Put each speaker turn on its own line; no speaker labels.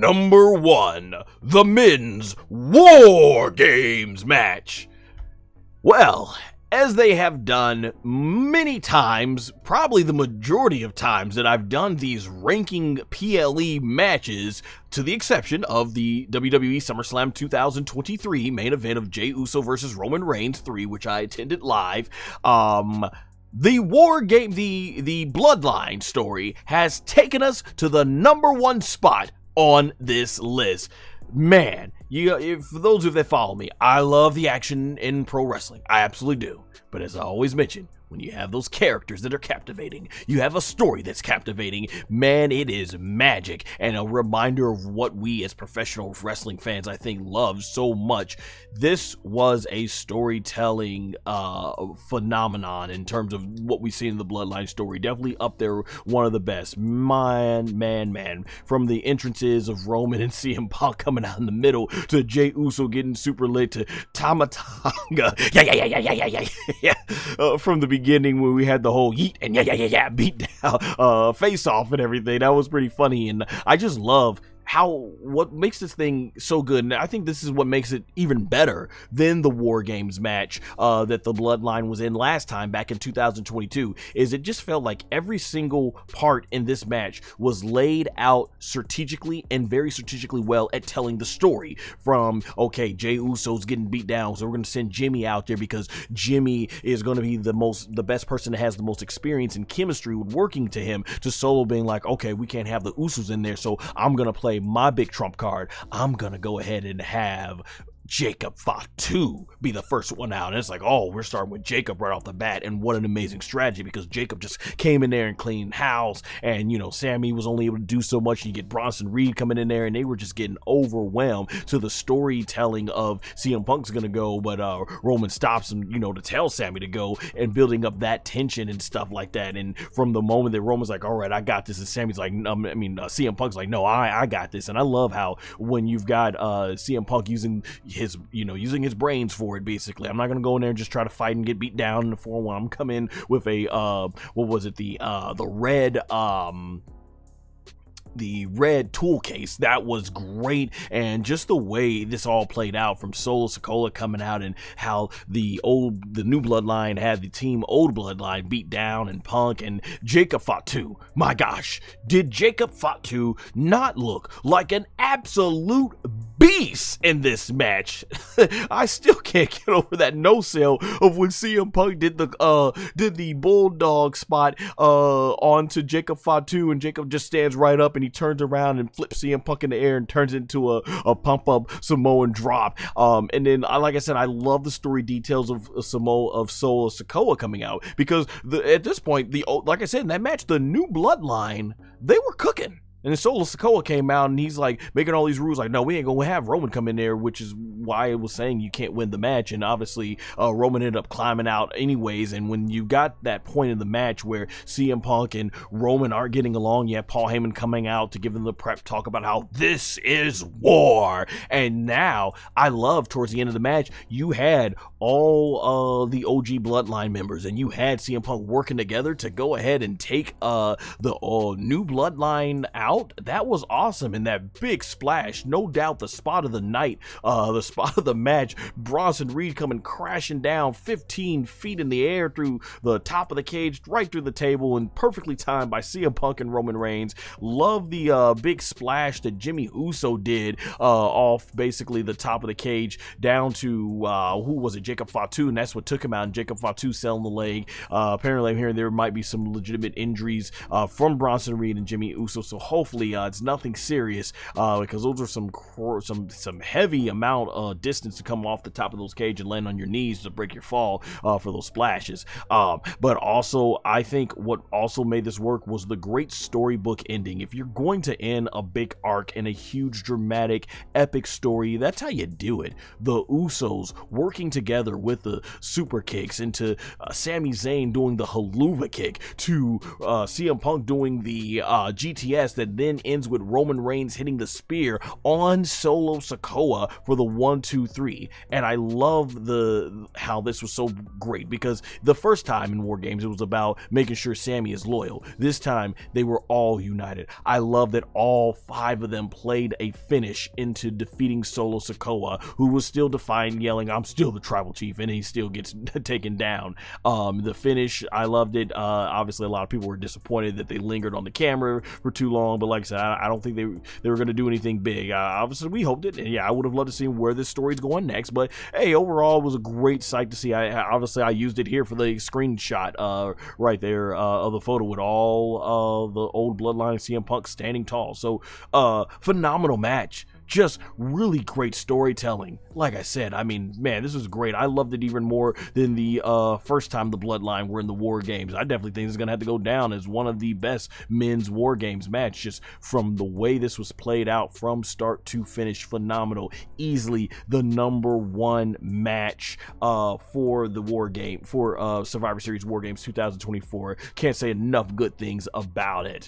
number 1, the men's War Games match. Well, as they have done many times, probably the majority of times that I've done these ranking PLE matches, to the exception of the WWE SummerSlam 2023 main event of Jey Uso versus Roman Reigns 3, which I attended live, the War Game, the Bloodline story has taken us to the number 1 spot on this list. Man, for those of you that follow me, I love the action in pro wrestling. I absolutely do. But as I always mention, when you have those characters that are captivating, you have a story that's captivating, man, it is magic. And a reminder of what we as professional wrestling fans, I think, love so much. This was a storytelling phenomenon in terms of what we see in the Bloodline story. Definitely up there, one of the best. Man. From the entrances of Roman and CM Punk coming out in the middle, to Jey Uso getting super lit, to Tama Tonga. Yeah. From the beginning when we had the whole yeet and beat down face off and everything. That was pretty funny, and I just love what makes this thing so good, and I think this is what makes it even better than the War Games match that the Bloodline was in last time back in 2022, is it just felt like every single part in this match was laid out strategically and very strategically well at telling the story. From, okay, Jey Uso's getting beat down, so we're going to send Jimmy out there because Jimmy is going to be the best person that has the most experience and chemistry with working to him, to Solo being like, okay, we can't have the Usos in there, so I'm going to play my big trump card. I'm gonna go ahead and have Jacob Fatu be the first one out. And it's like, oh, we're starting with Jacob right off the bat, and what an amazing strategy, because Jacob just came in there and cleaned house, and Sami was only able to do so much. You get Bronson Reed coming in there, and they were just getting overwhelmed to the storytelling of CM Punk's gonna go, but Roman stops him, to tell Sami to go, and building up that tension and stuff like that. And from the moment that Roman's like, all right, I got this, and Sami's like, CM Punk's like, no, I got this. And I love how when you've got CM Punk using his brains for it, basically. I'm not gonna go in there and just try to fight and get beat down in the 4-1. I'm come in with a the red tool case. That was great, and just the way this all played out, from Solo Sikao coming out, and how the new Bloodline had the team old Bloodline beat down, and Punk and Jacob Fatu. My gosh, did Jacob Fatu not look like an absolute beast in this match? I still can't get over that no sell of when CM Punk did the bulldog spot onto Jacob Fatu, and Jacob just stands right up and he turns around and flips CM Punk in the air and turns into a pump up Samoan drop. And then, like I said, I love the story details of Solo Sikao coming out, because at this point, like I said, in that match, the new Bloodline, they were cooking. And then Solo Sikao came out and he's like making all these rules, like, no, we ain't gonna have Roman come in there, which is why I was saying you can't win the match. And obviously Roman ended up climbing out anyways. And when you got that point in the match where CM Punk and Roman aren't getting along, you have Paul Heyman coming out to give them the prep talk about how this is war. And now I love, towards the end of the match, you had all the OG Bloodline members, and you had CM Punk working together to go ahead and take the new Bloodline out. That was awesome. And that big splash, no doubt the spot of the night, the spot of the match, Bronson Reed coming crashing down 15 feet in the air through the top of the cage, right through the table, and perfectly timed by CM Punk and Roman Reigns. Love the big splash that Jey Uso did off basically the top of the cage down to who was it, Jacob Fatu, and that's what took him out, and Jacob Fatu selling the leg. Apparently I'm hearing there might be some legitimate injuries from Bronson Reed and Jey Uso, so hopefully it's nothing serious, because those are some heavy amount distance to come off the top of those cage and land on your knees to break your fall for those splashes. But also, I think what also made this work was the great storybook ending. If you're going to end a big arc in a huge, dramatic, epic story, that's how you do it. The Usos working together with the super kicks, into Sami Zayn doing the haluva kick, to CM Punk doing the GTS that and then ends with Roman Reigns hitting the spear on Solo Sikao for the 1-2-3. And I love how this was so great, because the first time in WarGames it was about making sure Sami is loyal. This time they were all united. I love that all 5 of them played a finish into defeating Solo Sikao, who was still defiant, yelling, "I'm still the tribal chief," and he still gets taken down. The finish, I loved it. Obviously a lot of people were disappointed that they lingered on the camera for too long, but like I said, I don't think they were going to do anything big. Obviously we hoped it, and yeah, I would have loved to see where this story's going next, but hey, overall it was a great sight to see. I used it here for the screenshot right there of the photo with all the old Bloodline CM Punk standing tall. So phenomenal match. Just really great storytelling. Like I said, I mean, man, this was great. I loved it even more than the first time the Bloodline were in the WarGames. I definitely think it's going to have to go down as one of the best men's WarGames match, just from the way this was played out from start to finish. Phenomenal. Easily the #1 match for the WarGame, for Survivor Series WarGames 2024. Can't say enough good things about it.